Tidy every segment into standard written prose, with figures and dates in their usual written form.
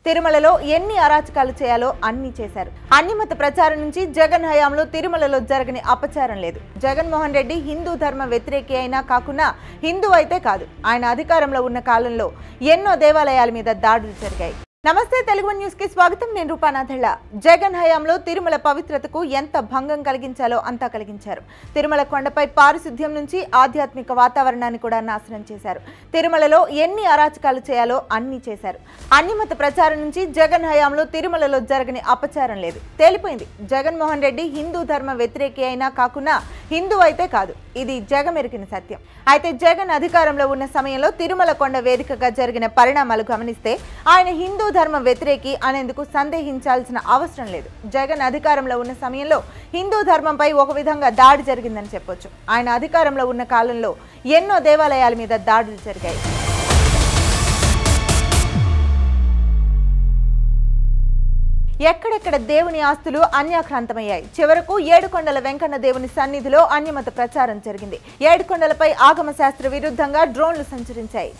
తిరుమలలో ఎన్ని అరాచకాలు చేయాలో అన్ని చేశారు. అన్నిమత ప్రచారం నుంచి జగన్ హయాంలో తిరుమలలో జరగని అపచారం లేదు. జగన్మోహన్ రెడ్డి హిందూ ధర్మ వ్యతిరేకి అయినా కాకుండా హిందూ అయితే కాదు. ఆయన అధికారంలో ఉన్న కాలంలో ఎన్నో దేవాలయాల మీద దాడులు జరిగాయి. నమస్తే, తెలుగు న్యూస్ కి స్వాగతం. నేను రూపానాథళ్ళ. జగన్ హయాంలో తిరుమల పవిత్రతకు ఎంత భంగం కలిగించాలో అంతా కలిగించారు. తిరుమల కొండపై పారిశుద్ధ్యం నుంచి ఆధ్యాత్మిక వాతావరణాన్ని కూడా నాశనం చేశారు. తిరుమలలో ఎన్ని అరాచకాలు చేయాలో అన్ని చేశారు. అన్నిమత ప్రచారం నుంచి జగన్ హయాంలో తిరుమలలో జరగని అపచారం లేదు. తేలిపోయింది, జగన్మోహన్ రెడ్డి హిందూ ధర్మ వ్యతిరేకి అయినా కాకుండా హిందూ అయితే కాదు. ఇది జగమెరిగిన సత్యం. అయితే జగన్ అధికారంలో ఉన్న సమయంలో తిరుమల కొండ వేదికగా జరిగిన పరిణామాలు గమనిస్తే ఆయన హిందూ ధర్మ వ్యతిరేకి అనేందుకు సందేహించాల్సిన అవసరం లేదు. జగన్ అధికారంలో ఉన్న సమయంలో హిందూ ధర్మంపై ఒక విధంగా దాడి జరిగిందని చెప్పొచ్చు. ఆయన అధికారంలో ఉన్న కాలంలో ఎన్నో దేవాలయాల మీద దాడులు జరిగాయి. ఎక్కడెక్కడ దేవుని ఆస్తులు అన్యాక్రాంతమయ్యాయి. చివరకు ఏడుకొండల వెంకన్న దేవుని సన్నిధిలో అన్యమత ప్రచారం జరిగింది. ఏడుకొండలపై ఆగమ శాస్త్ర విరుద్ధంగా డ్రోన్లు సంచరించాయి.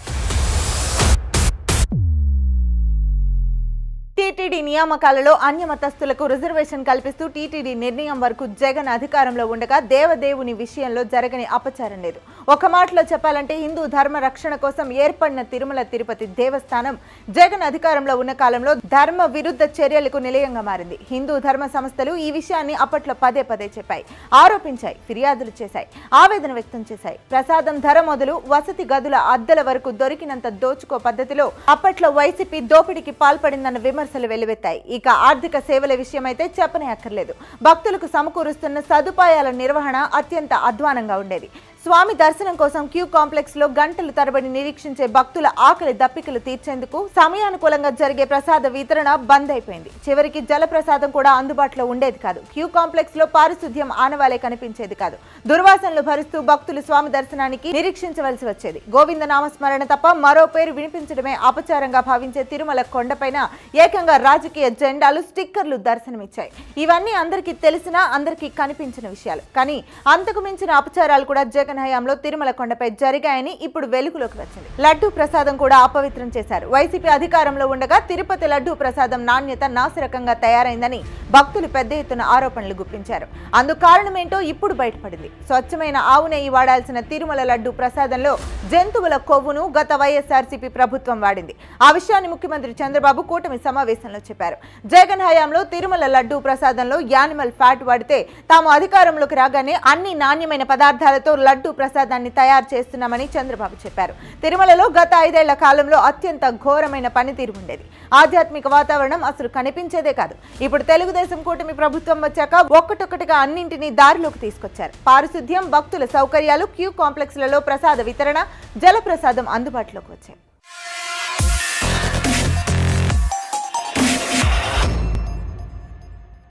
టీటీడీ నియామకాలలో అన్యమతస్థులకు రిజర్వేషన్ కల్పిస్తూ టీటీడీ నిర్ణయం వరకు జగన్ అధికారంలో ఉండగా దేవదేవుని విషయంలో జరగని అపచారం లేదు. ఒక మాటలో చెప్పాలంటే హిందూ ధర్మ రక్షణ కోసం ఏర్పడిన తిరుమల తిరుపతి దేవస్థానం జగన్ అధికారంలో ఉన్న కాలంలో ధర్మ విరుద్ధ చర్యలకు నిలయంగా మారింది. హిందూ ధర్మ సంస్థలు ఈ విషయాన్ని అప్పట్లో పదే పదే చెప్పాయి, ఆరోపించాయి, ఫిర్యాదులు చేశాయి, ఆవేదన వ్యక్తం చేశాయి. ప్రసాదం ధర మొదలు వసతి గదుల అద్దెల వరకు దొరికినంత దోచుకో పద్ధతిలో అప్పట్లో వైసీపీ దోపిడీకి పాల్పడిందన్న విమర్శలు వెల్లువెత్తాయి. ఇక ఆర్థిక సేవల విషయమైతే చెప్పనే అక్కర్లేదు. భక్తులకు సమకూరుస్తున్న సదుపాయాల నిర్వహణ అత్యంత అధ్వానంగా ఉండేది. స్వామి దర్శనం కోసం క్యూ కాంప్లెక్స్ లో గంటలు తరబడి నిరీక్షించే భక్తుల ఆకలి దప్పికలు తీర్చేందుకు సమయానుకూలంగా జరిగే ప్రసాద వితరణ బంద్ అయిపోయింది. చివరికి జల ప్రసాదం కూడా అందుబాటులో ఉండేది కాదు. క్యూ కాంప్లెక్స్ లో పారిశుద్ధ్యం ఆనవాలే కనిపించేది కాదు. దుర్వాసనలు భరిస్తూ భక్తులు స్వామి దర్శనానికి నిరీక్షించవలసి వచ్చేది. గోవింద నామస్మరణ తప్ప మరో పేరు వినిపించడమే అపచారంగా భావించే తిరుమల కొండపైన ఏకంగా రాజకీయ జెండాలు, స్టిక్కర్లు దర్శనమిచ్చాయి. ఇవన్నీ అందరికీ తెలిసినా అందరికీ కనిపించిన విషయాలు. కానీ అంతకు మించిన అపచారాలు కూడా జగన్ హయాంలో తిరుమల కొండపై జరిగాయని ఇప్పుడు వెలుగులోకి వచ్చింది. లడ్డూ ప్రసాదం కూడా అపవిత్రం చేశారు. వైసీపీ అధికారంలో ఉండగా తిరుపతి లడ్డూ ప్రసాదం నాణ్యత నాసిరకంగా తయారైందని భక్తులు పెద్ద ఎత్తున ఆరోపణలు గుప్పించారు. అందుకు కారణమేంటో ఇప్పుడు బయటపడింది. స్వచ్ఛమైన ఆవు నెయ్యి వాడాల్సిన తిరుమల లడ్డూ ప్రసాదంలో జంతువుల కొవ్వును గత వైఎస్ఆర్సీపీ ప్రభుత్వం వాడింది. ఆ విషయాన్ని ముఖ్యమంత్రి చంద్రబాబు కూటమి సమావేశంలో చెప్పారు. జగన్ హయాంలో తిరుమల లడ్డూ ప్రసాదంలో యానిమల్ ఫ్యాట్ వాడితే తాము అధికారంలోకి రాగానే అన్ని నాణ్యమైన పదార్థాలతో లడ్డూ ప్రసాదాన్ని తయారు చేస్తున్నామని చంద్రబాబు చెప్పారు. తిరుమలలో గత 5 ఏళ్ల కాలంలో అత్యంత ఘోరమైన పనితీరు ఉండేది. ఆధ్యాత్మిక వాతావరణం అసలు కనిపించేదే కాదు. ఇప్పుడు తెలుగుదేశం కూటమి ప్రభుత్వం వచ్చాక ఒక్కటొక్కటిగా అన్నింటినీ దారిలోకి తీసుకొచ్చారు. పారిశుద్ధ్యం, భక్తుల సౌకర్యాలు, క్యూ కాంప్లెక్స్లలో ప్రసాద వితరణ, జల ప్రసాదం అందుబాటులోకి వచ్చాయి.